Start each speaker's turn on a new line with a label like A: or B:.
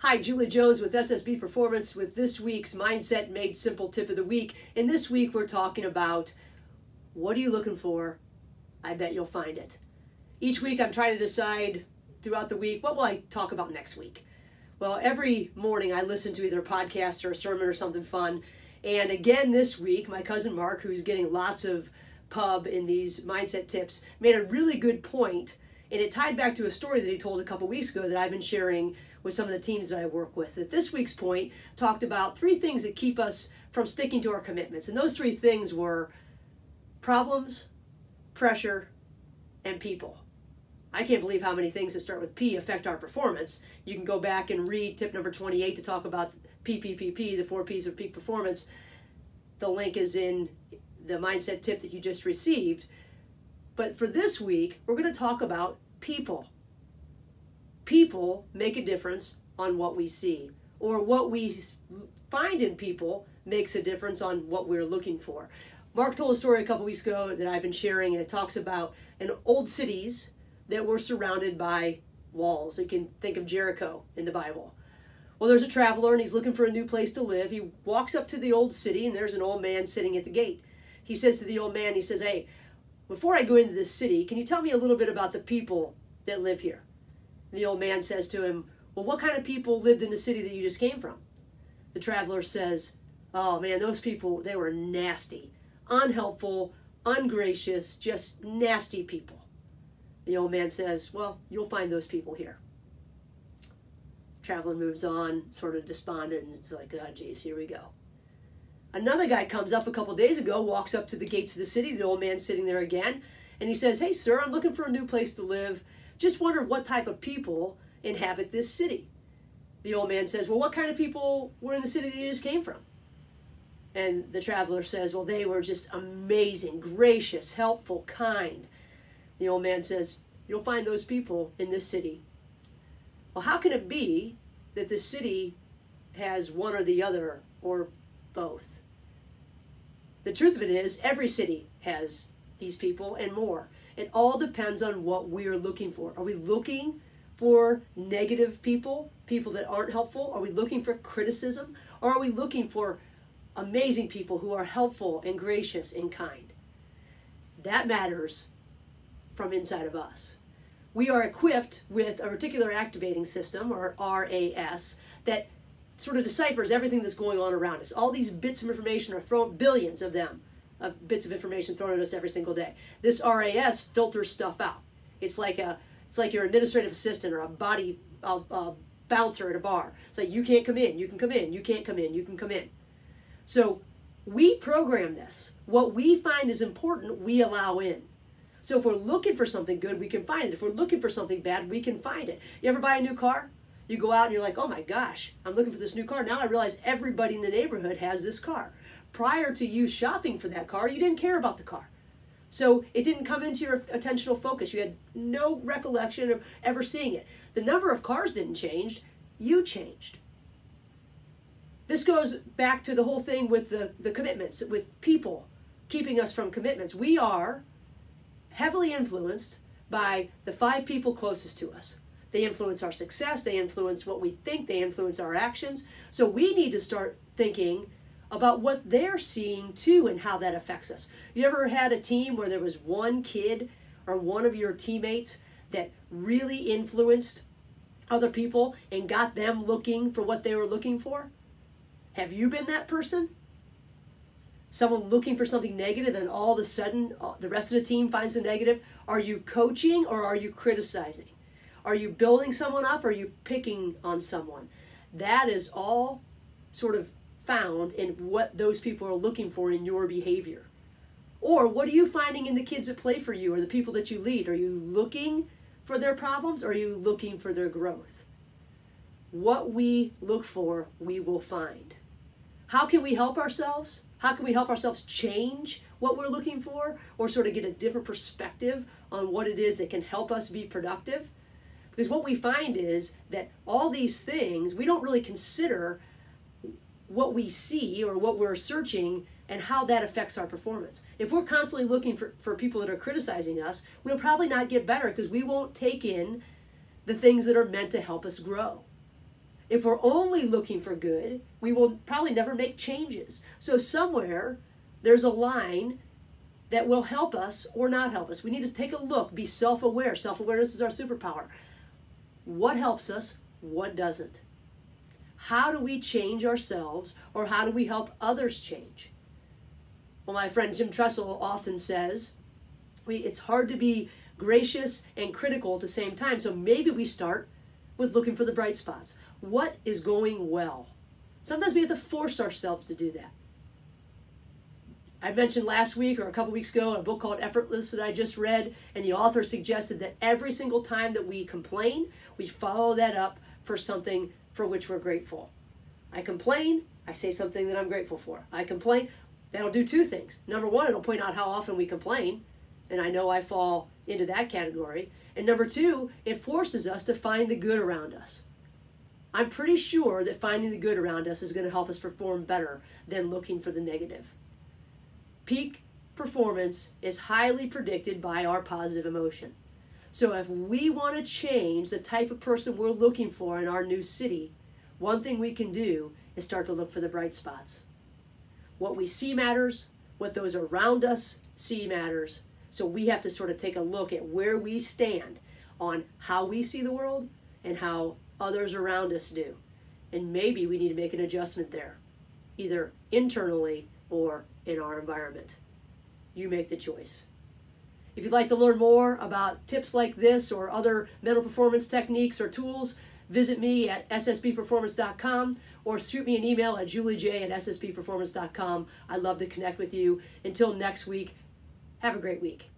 A: Hi, Julie Jones with SSB Performance with this week's Mindset Made Simple Tip of the Week. And this week we're talking about, what are you looking for? I bet you'll find it. Each week I'm trying to decide throughout the week, what will I talk about next week? Well, every morning I listen to either a podcast or a sermon or something fun. And again this week, my cousin Mark, who's getting lots of pub in these mindset tips, made a really good point. And it tied back to a story that he told a couple weeks ago that I've been sharing with some of the teams that I work with. At this week's point, talked about 3 things that keep us from sticking to our commitments. And those 3 things were problems, pressure, and people. I can't believe how many things that start with P affect our performance. You can go back and read tip number 28 to talk about PPPP, the 4 Ps of peak performance. The link is in the mindset tip that you just received. But for this week, we're going to talk about people. People make a difference on what we see, or what we find in people makes a difference on what we're looking for. Mark told a story a couple weeks ago that I've been sharing, and it talks about in old cities that were surrounded by walls. You can think of Jericho in the Bible. Well, there's a traveler and he's looking for a new place to live. He walks up to the old city and there's an old man sitting at the gate. He says to the old man, he says, "Hey, before I go into this city, can you tell me a little bit about the people that live here?" The old man says to him, "Well, what kind of people lived in the city that you just came from?" The traveler says, "Oh man, those people, they were nasty, unhelpful, ungracious, just nasty people." The old man says, "Well, you'll find those people here." Traveler moves on, sort of despondent, and it's like, oh geez, here we go. Another guy comes up a couple days ago, walks up to the gates of the city, the old man's sitting there again, and he says, "Hey sir, I'm looking for a new place to live. Just wondered what type of people inhabit this city." The old man says, "Well, what kind of people were in the city that you just came from?" And the traveler says, "Well, they were just amazing, gracious, helpful, kind." The old man says, "You'll find those people in this city." Well, how can it be that the city has one or the other, or both? The truth of it is, every city has these people and more. It all depends on what we're looking for. Are we looking for negative people, people that aren't helpful? Are we looking for criticism? Or are we looking for amazing people who are helpful and gracious and kind? That matters from inside of us. We are equipped with a reticular activating system, or RAS, that sort of deciphers everything that's going on around us. All these bits of information are thrown, billions of them, bits of information thrown at us every single day. This RAS filters stuff out. It's like your administrative assistant or a bouncer at a bar. It's like, you can't come in, you can come in, you can't come in, you can come in. So we program this. What we find is important, we allow in. So if we're looking for something good, we can find it. If we're looking for something bad, we can find it. You ever buy a new car? You go out and you're like, oh my gosh, I'm looking for this new car. Now I realize everybody in the neighborhood has this car. Prior to you shopping for that car, you didn't care about the car. So it didn't come into your attentional focus. You had no recollection of ever seeing it. The number of cars didn't change, you changed. This goes back to the whole thing with the commitments, with people keeping us from commitments. We are heavily influenced by the 5 people closest to us. They influence our success, they influence what we think, they influence our actions. So we need to start thinking about what they're seeing too and how that affects us. You ever had a team where there was one kid or one of your teammates that really influenced other people and got them looking for what they were looking for? Have you been that person? Someone looking for something negative and all of a sudden the rest of the team finds the negative? Are you coaching or are you criticizing? Are you building someone up or are you picking on someone? That is all sort of found in what those people are looking for in your behavior. Or what are you finding in the kids that play for you or the people that you lead? Are you looking for their problems or are you looking for their growth? What we look for, we will find. How can we help ourselves? How can we help ourselves change what we're looking for, or sort of get a different perspective on what it is that can help us be productive? Because what we find is that all these things, we don't really consider what we see or what we're searching and how that affects our performance. If we're constantly looking for people that are criticizing us, we'll probably not get better because we won't take in the things that are meant to help us grow. If we're only looking for good, we will probably never make changes. So somewhere there's a line that will help us or not help us. We need to take a look, be self-aware. Self-awareness is our superpower. What helps us? What doesn't? How do we change ourselves, or how do we help others change? Well, my friend Jim Tressel often says, it's hard to be gracious and critical at the same time. So maybe we start with looking for the bright spots. What is going well? Sometimes we have to force ourselves to do that. I mentioned last week or a couple weeks ago a book called Effortless that I just read, and the author suggested that every single time that we complain, we follow that up for something for which we're grateful. I complain, I say something that I'm grateful for. I complain, that'll do two things. Number one, it'll point out how often we complain, and I know I fall into that category. And number two, it forces us to find the good around us. I'm pretty sure that finding the good around us is going to help us perform better than looking for the negative. Peak performance is highly predicted by our positive emotion. So if we want to change the type of person we're looking for in our new city, one thing we can do is start to look for the bright spots. What we see matters. What those around us see matters. So we have to sort of take a look at where we stand on how we see the world and how others around us do. And maybe we need to make an adjustment there, either internally or in our environment. You make the choice. If you'd like to learn more about tips like this or other mental performance techniques or tools, visit me at ssbperformance.com or shoot me an email at juliej@ssbperformance.com. I'd love to connect with you. Until next week, have a great week.